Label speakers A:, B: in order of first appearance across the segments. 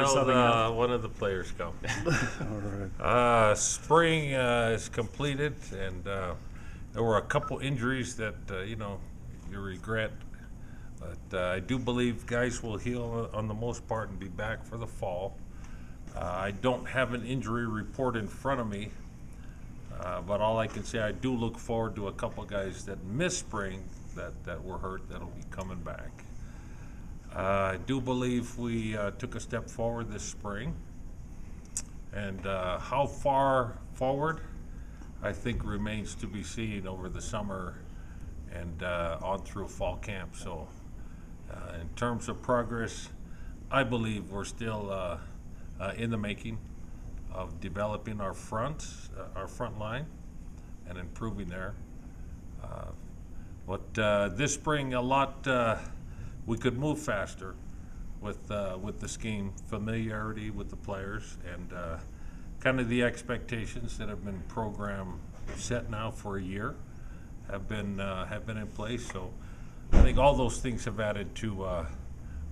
A: for Southern Cal.
B: One of the players go.
A: All right.
B: Spring is completed, and there were a couple injuries that you regret, but I do believe guys will heal on the most part and be back for the fall. I don't have an injury report in front of me, but all I can say, I do look forward to a couple guys that missed spring that were hurt that'll be coming back. I do believe we took a step forward this spring, and how far forward, I think remains to be seen over the summer and on through fall camp. So in terms of progress, I believe we're still in the making of developing our front line and improving there. But this spring, a lot we could move faster with the scheme, familiarity with the players, and kind of the expectations that have been program set now for a year have been in place. So I think all those things have added to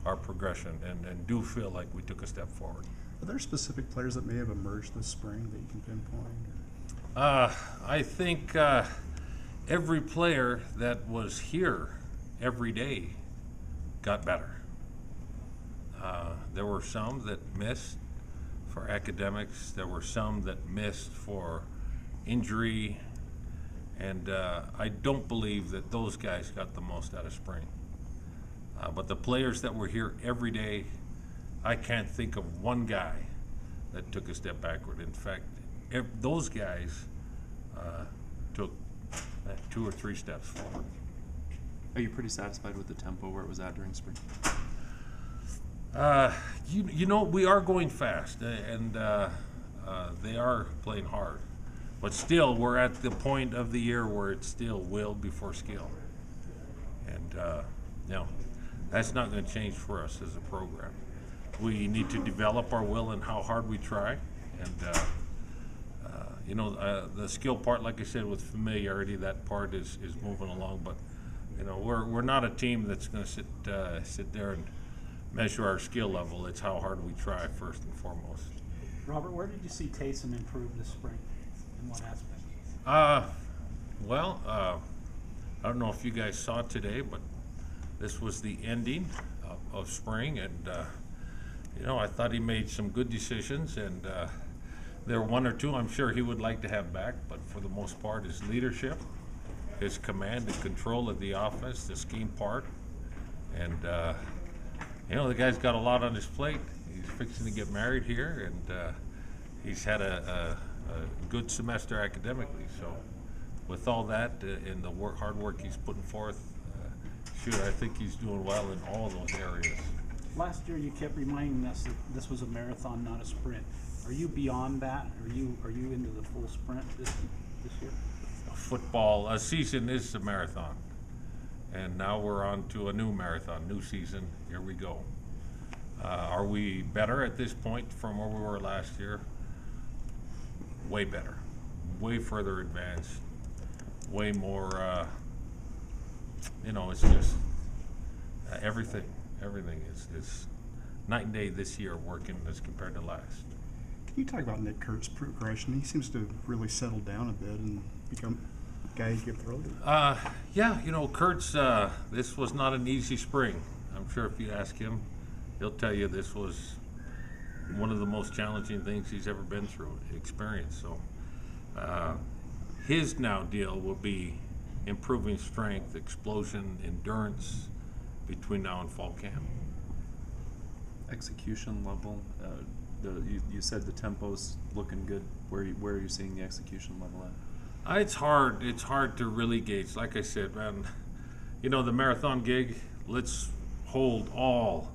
B: our progression, and do feel like we took a step forward.
A: Are there specific players that may have emerged this spring that you can pinpoint?
B: I think every player that was here every day got better. There were some that missed for academics. There were some that missed for injury. And I don't believe that those guys got the most out of spring. But the players that were here every day, I can't think of one guy that took a step backward. In fact, those guys took 2 or 3 steps forward.
C: Are you pretty satisfied with the tempo where it was at during spring?
B: We are going fast, and they are playing hard. But still, we're at the point of the year where it's still will before skill. And, that's not going to change for us as a program. We need to develop our will and how hard we try. And, the skill part, like I said, with familiarity, that part is moving along. But, we're not a team that's going to sit there and measure our skill level. It's how hard we try first and foremost.
D: Robert, where did you see Taysom improve this spring? In what aspect?
B: I don't know if you guys saw today, but this was the ending of spring, and I thought he made some good decisions, and there were 1 or 2 I'm sure he would like to have back, but for the most part, his leadership, his command and control of the offense, the scheme part, and the guy's got a lot on his plate. He's fixing to get married here, and he's had a good semester academically. So with all that and the hard work he's putting forth, I think he's doing well in all those areas.
D: Last year you kept reminding us that this was a marathon, not a sprint. Are you beyond that? Are you into the full sprint this year?
B: Football season is a marathon, and now we're on to a new marathon, new season. Here we go. Are we better at this point from where we were last year? Way better, way further advanced, way more, it's just everything is night and day this year working as compared to last.
A: Can you talk about Nick Kurt's progression? He seems to have really settled down a bit and become a guy you can throw to.
B: Kurt's, this was not an easy spring. I'm sure if you ask him, he'll tell you this was one of the most challenging things he's ever been through, experience. So his now deal will be improving strength, explosion, endurance between now and fall camp.
C: Execution level, you said the tempo's looking good. Where are you seeing the execution level at?
B: It's hard to really gauge. Like I said, man, the marathon gig, let's hold all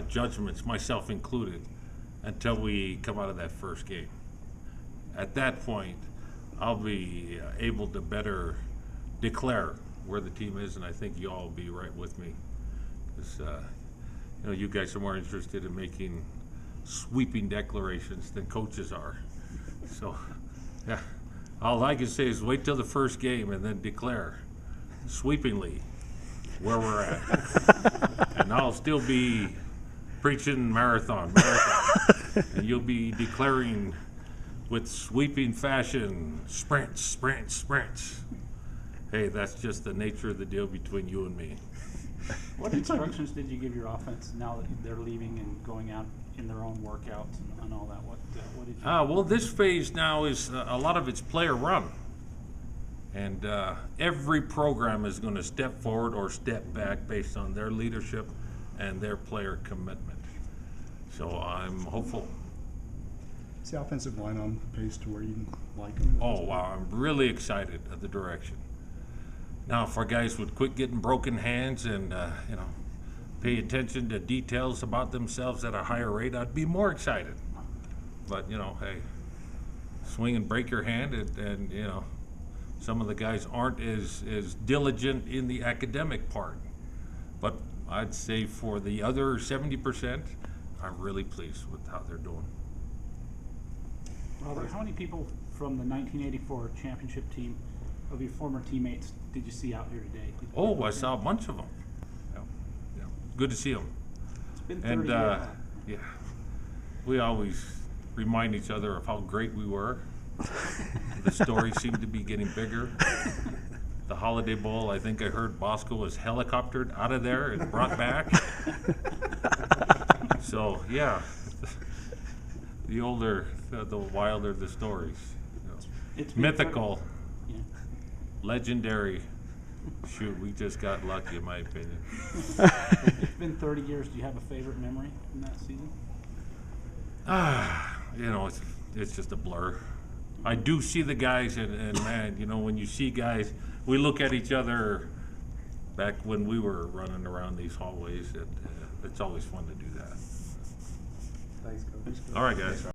B: judgments, myself included, until we come out of that first game. At that point, I'll be able to better declare where the team is, and I think you all will be right with me. Because, you guys are more interested in making sweeping declarations than coaches are. So, yeah, all I can say is wait till the first game and then declare sweepingly where we're at. And I'll still be preaching marathon. And you'll be declaring with sweeping fashion, sprints, sprints, sprints. Hey, that's just the nature of the deal between you and me.
D: What instructions did you give your offense now that they're leaving and going out in their own workouts and all that? What did you?
B: Well, this phase now is a lot of it's player run. And every program is going to step forward or step back based on their leadership and their player commitment. So I'm hopeful.
A: Is the offensive line on pace to where you like them?
B: Oh, wow, I'm really excited at the direction. Now, if our guys would quit getting broken hands and, pay attention to details about themselves at a higher rate, I'd be more excited. But, hey, swing and break your hand and some of the guys aren't as diligent in the academic part. But I'd say for the other 70%, I'm really pleased with how they're doing.
D: Robert, how many people from the 1984 championship team of your former teammates did you see out here today?
B: Oh, I saw a bunch of them. Yeah. Good to see them.
D: It's been 30
B: And
D: years.
B: yeah, we always remind each other of how great we were. The story seemed to be getting bigger. The Holiday Bowl, I think I heard Bosco was helicoptered out of there and brought back. So yeah, the older, the wilder the stories.
D: It's been
B: Mythical,
D: Yeah.
B: legendary. Shoot, we just got lucky, in my opinion.
D: It's been 30 years. Do you have a favorite memory from that season?
B: It's just a blur. I do see the guys, and man, when you see guys, we look at each other back when we were running around these hallways. It's always fun to do that.
C: Thanks, Coach.
B: All right, guys.